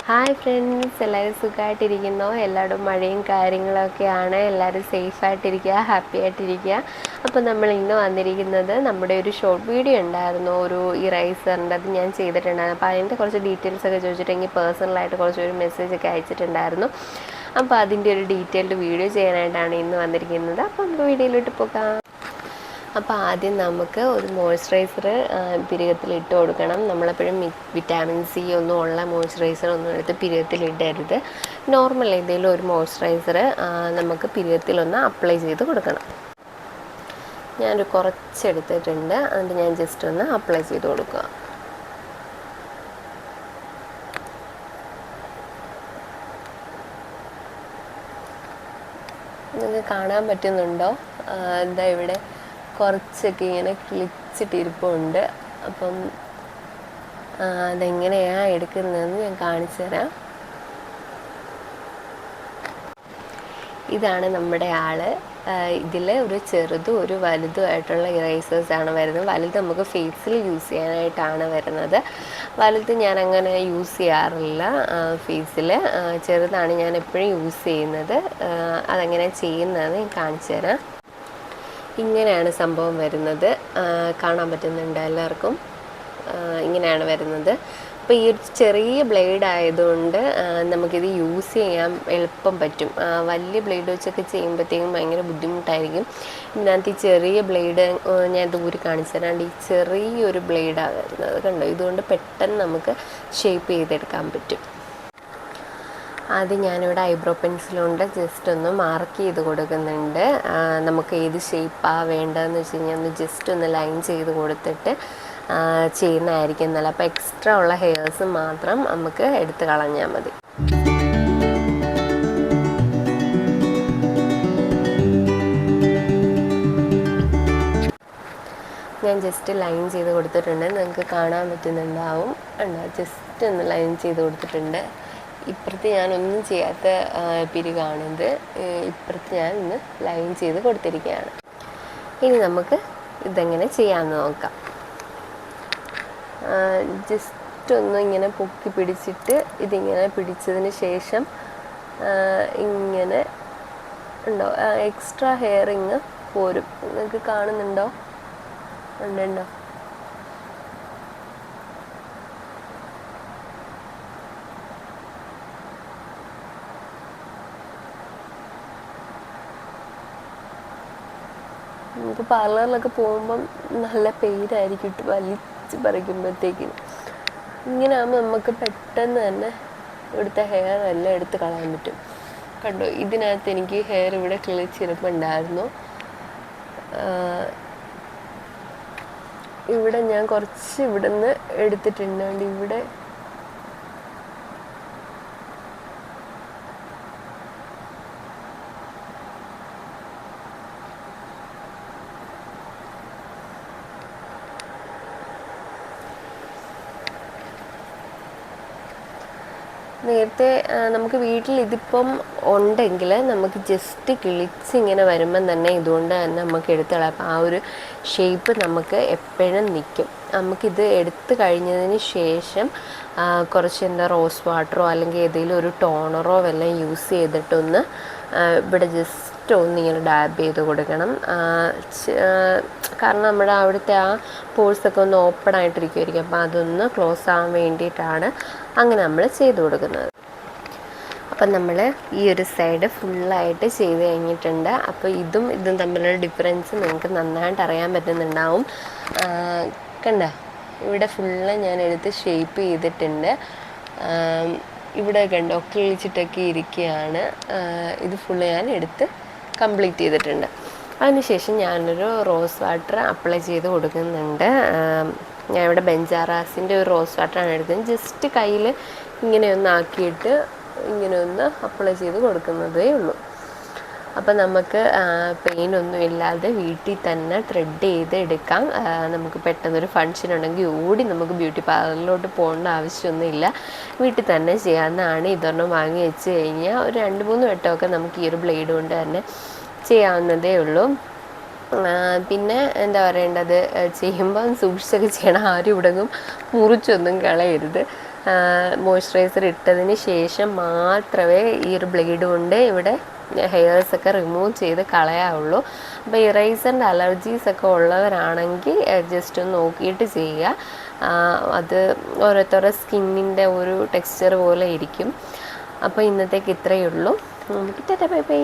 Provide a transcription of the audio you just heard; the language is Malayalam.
ഹായ് ഫ്രണ്ട്സ്, എല്ലാവരും സുഖമായിട്ടിരിക്കുന്നോ? എല്ലാവരും മഴയും കാര്യങ്ങളൊക്കെയാണ്. എല്ലാവരും സേഫായിട്ടിരിക്കുക, ഹാപ്പി ആയിട്ടിരിക്കുക. അപ്പോൾ നമ്മൾ ഇന്ന് വന്നിരിക്കുന്നത് നമ്മുടെ ഒരു ഷോർട്ട് വീഡിയോ ഉണ്ടായിരുന്നു, ഒരു ഇറൈസറിൻ്റെ. അത് ഞാൻ ചെയ്തിട്ടുണ്ടായിരുന്നു. അപ്പോൾ അതിൻ്റെ കുറച്ച് ഡീറ്റെയിൽസൊക്കെ ചോദിച്ചിട്ടെങ്കിൽ പേഴ്സണലായിട്ട് കുറച്ചൊരു മെസ്സേജൊക്കെ അയച്ചിട്ടുണ്ടായിരുന്നു. അപ്പോൾ അതിൻ്റെ ഒരു ഡീറ്റെയിൽഡ് വീഡിയോ ചെയ്യാനായിട്ടാണ് ഇന്ന് വന്നിരിക്കുന്നത്. അപ്പോൾ നമുക്ക് വീഡിയോയിലോട്ട് പോകാം. അപ്പോൾ ആദ്യം നമുക്ക് ഒരു മോയ്സ്ചറൈസർ പിരികത്തിലിട്ട് കൊടുക്കണം. നമ്മളെപ്പോഴും വിറ്റാമിൻ സി ഒന്നും ഉള്ള മോയ്സ്ചറൈസർ ഒന്നും എടുത്ത് പിരികത്തിലിടരുത്. നോർമൽ ഏതെങ്കിലും ഒരു മോയ്സ്ചറൈസർ നമുക്ക് പിരികത്തിലൊന്ന് അപ്ലൈ ചെയ്ത് കൊടുക്കണം. ഞാനൊരു കുറച്ചെടുത്തിട്ടുണ്ട്, എന്നിട്ട് ഞാൻ ജസ്റ്റ് ഒന്ന് അപ്ലൈ ചെയ്ത് കൊടുക്കുക. നിങ്ങൾക്ക് കാണാൻ പറ്റുന്നുണ്ടോ? എന്താ ഇവിടെ കുറച്ചൊക്കെ ഇങ്ങനെ കിളിച്ചിട്ടിരിപ്പുണ്ട്. അപ്പം അതെങ്ങനെയാണ് എടുക്കുന്നതെന്ന് ഞാൻ കാണിച്ചു തരാം. ഇതാണ് നമ്മുടെ ആള്. ഇതിൽ ഒരു ചെറുതും ഒരു വലുതുമായിട്ടുള്ള ഇറൈസേഴ്സാണ് വരുന്നത്. വലുത് നമുക്ക് ഫേസിൽ യൂസ് ചെയ്യാനായിട്ടാണ് വരുന്നത്. വലുത് ഞാൻ അങ്ങനെ യൂസ് ചെയ്യാറില്ല ഫേസിൽ. ചെറുതാണ് ഞാൻ എപ്പോഴും യൂസ് ചെയ്യുന്നത്. അതെങ്ങനെ ചെയ്യുന്നതെന്ന് ഞാൻ കാണിച്ചു തരാം. ഇങ്ങനെയാണ് സംഭവം വരുന്നത്. കാണാൻ പറ്റുന്നുണ്ട് എല്ലാവർക്കും? ഇങ്ങനെയാണ് വരുന്നത്. അപ്പോൾ ഈ ഒരു ചെറിയ ബ്ലേഡ് ആയതുകൊണ്ട് നമുക്കിത് യൂസ് ചെയ്യാൻ എളുപ്പം പറ്റും. വലിയ ബ്ലേഡ് വെച്ചൊക്കെ ചെയ്യുമ്പോഴത്തേക്കും ഭയങ്കര ബുദ്ധിമുട്ടായിരിക്കും. ഇതിനകത്ത് ഈ ചെറിയ ബ്ലേഡ് ഞാൻ ദൂരെ കാണിച്ചു തരാണ്ട്, ഈ ചെറിയൊരു ബ്ലേഡാണ് വരുന്നത്. കണ്ടോ? ഇതുകൊണ്ട് പെട്ടെന്ന് നമുക്ക് ഷേപ്പ് ചെയ്തെടുക്കാൻ പറ്റും. ആദ്യം ഞാനിവിടെ ഐബ്രോ പെൻസിലുകൊണ്ട് ജസ്റ്റ് ഒന്ന് മാർക്ക് ചെയ്ത് കൊടുക്കുന്നുണ്ട്. നമുക്ക് ഏത് ഷേപ്പാണ് വേണ്ടതെന്ന് വെച്ച് കഴിഞ്ഞാൽ ഒന്ന് ജസ്റ്റ് ഒന്ന് ലൈൻ ചെയ്ത് കൊടുത്തിട്ട് ചെയ്യുന്നതായിരിക്കും നല്ല. അപ്പോൾ എക്സ്ട്രാ ഉള്ള ഹെയർസ് മാത്രം നമുക്ക് എടുത്ത് കളഞ്ഞാൽ മതി. ഞാൻ ജസ്റ്റ് ലൈൻ ചെയ്ത് കൊടുത്തിട്ടുണ്ട്. നിങ്ങൾക്ക് കാണാൻ പറ്റുന്നുണ്ടാവും. ജസ്റ്റ് ഒന്ന് ലൈൻ ചെയ്ത് കൊടുത്തിട്ടുണ്ട്. ഇപ്പുറത്ത് ഞാനൊന്നും ചെയ്യാത്ത പിരികാണിത്. ഇപ്പുറത്ത് ഞാൻ ഇന്ന് ലൈൻ ചെയ്ത് കൊടുത്തിരിക്കുകയാണ്. ഇനി നമുക്ക് ഇതെങ്ങനെ ചെയ്യാമെന്ന് നോക്കാം. ജസ്റ്റ് ഒന്ന് ഇങ്ങനെ പൊക്കി പിടിച്ചിട്ട് ഇതിങ്ങനെ പിടിച്ചതിന് ശേഷം ഇങ്ങനെ ഉണ്ടോ എക്സ്ട്രാ ഹെയറിങ് പോരും. നിങ്ങൾക്ക് കാണുന്നുണ്ടോ? ഉണ്ടോ? നമുക്ക് പാർലറിലൊക്കെ പോകുമ്പം നല്ല പെയിനായിരിക്കും ഇട്ട് വലിച്ച് പറിക്കുമ്പോഴത്തേക്കിന്. ഇങ്ങനെ ആകുമ്പോൾ നമുക്ക് പെട്ടെന്ന് തന്നെ ഇവിടുത്തെ ഹെയർ എല്ലാം എടുത്ത് കളയാൻ പറ്റും. കണ്ടോ? ഇതിനകത്ത് എനിക്ക് ഹെയർ ഇവിടെ കിളിച്ചിരിപ്പുണ്ടായിരുന്നു. ഇവിടെ ഞാൻ കുറച്ച് ഇവിടെ നിന്ന് എടുത്തിട്ടുണ്ട്. ഇവിടെ നേരത്തെ നമുക്ക് വീട്ടിൽ ഇതിപ്പം ഉണ്ടെങ്കിൽ നമുക്ക് ജസ്റ്റ് കിളിച്ചിങ്ങനെ വരുമ്പം തന്നെ ഇതുകൊണ്ട് തന്നെ നമുക്ക് എടുത്ത് കളയാം. അപ്പം ആ ഒരു ഷേപ്പ് നമുക്ക് എപ്പോഴും നിൽക്കും. നമുക്കിത് എടുത്ത് കഴിഞ്ഞതിന് ശേഷം കുറച്ച് റോസ് വാട്ടറോ അല്ലെങ്കിൽ ഏതെങ്കിലും ഒരു ടോണറോ വല്ലതും യൂസ് ചെയ്തിട്ടൊന്ന് ഇവിടെ ജസ്റ്റ് ഒന്നിങ്ങനെ ഡാബ് ചെയ്ത് കൊടുക്കണം. കാരണം നമ്മുടെ അവിടുത്തെ ആ പോഴ്സൊക്കെ ഒന്ന് ഓപ്പൺ ആയിട്ടിരിക്കുമായിരിക്കും. അപ്പോൾ അതൊന്ന് ക്ലോസ് ആവാൻ വേണ്ടിയിട്ടാണ് അങ്ങനെ നമ്മൾ ചെയ്ത് കൊടുക്കുന്നത്. അപ്പം നമ്മൾ ഈ ഒരു സൈഡ് ഫുള്ളായിട്ട് ചെയ്ത് കഴിഞ്ഞിട്ടുണ്ട്. അപ്പോൾ ഇതും തമ്മിലുള്ള ഡിഫറൻസ് നിങ്ങൾക്ക് നന്നായിട്ട് അറിയാൻ പറ്റുന്നുണ്ടാവും. കണ്ടോ? ഇവിടെ ഫുള്ള് ഞാൻ എടുത്ത് ഷേപ്പ് ചെയ്തിട്ടുണ്ട്. ഇവിടെ കണ്ടോ കിളിച്ചിട്ടൊക്കെ ഇരിക്കുകയാണ്. ഇത് ഫുള്ള് ഞാൻ എടുത്ത് കംപ്ലീറ്റ് ചെയ്തിട്ടുണ്ട്. അതിനുശേഷം ഞാനൊരു റോസ് വാട്ടർ അപ്ലൈ ചെയ്ത് കൊടുക്കുന്നുണ്ട്. ഞാൻ ഇവിടെ ബെഞ്ചാറാസിൻ്റെ ഒരു റോസ് വാട്ടറാണ് എടുക്കുന്നത്. ജസ്റ്റ് കയ്യിൽ ഇങ്ങനെയൊന്ന് ആക്കിയിട്ട് ഇങ്ങനെയൊന്ന് അപ്ലൈ ചെയ്ത് കൊടുക്കുന്നതേ ഉള്ളൂ. അപ്പം നമുക്ക് പെയിനൊന്നും ഇല്ലാതെ വീട്ടിൽ തന്നെ ത്രെഡ് ചെയ്ത് എടുക്കാം. നമുക്ക് പെട്ടെന്നൊരു ഫങ്ഷൻ ഉണ്ടെങ്കിൽ ഓടി നമുക്ക് ബ്യൂട്ടി പാർലറിലോട്ട് പോകേണ്ട ആവശ്യമൊന്നുമില്ല. വീട്ടിൽ തന്നെ ചെയ്യാവുന്നതാണ്. ഇതൊരെണ്ണം വാങ്ങി വെച്ച് കഴിഞ്ഞാൽ ഒരു 2-3 വട്ടമൊക്കെ നമുക്ക് ഈ ഒരു ബ്ലേഡ് കൊണ്ട് തന്നെ ചെയ്യാവുന്നതേ ഉള്ളൂ. പിന്നെ എന്താ പറയേണ്ടത്, ചെയ്യുമ്പം സൂക്ഷിച്ചൊക്കെ ചെയ്യണം. ആരും ഇവിടെങ്ങും മുറിച്ചൊന്നും കളയരുത്. മോയ്സ്ചറൈസർ ഇട്ടതിന് ശേഷം മാത്രമേ ഈ ഒരു ബ്ലേഡ് കൊണ്ട് ഇവിടെ ഹെയർസൊക്കെ റിമൂവ് ചെയ്ത് കളയാവുള്ളൂ. അപ്പോൾ ഇറേസറിൻ്റെ അലർജീസൊക്കെ ഉള്ളവരാണെങ്കിൽ ജസ്റ്റ് ഒന്ന് നോക്കിയിട്ട് ചെയ്യുക. അത് ഓരോരുത്തരുടെ സ്കിന്നിൻ്റെ ഒരു ടെക്സ്ചർ പോലെ ഇരിക്കും. അപ്പോൾ ഇന്നത്തേക്ക് ഇത്രയേ ഉള്ളൂ. Bye bye.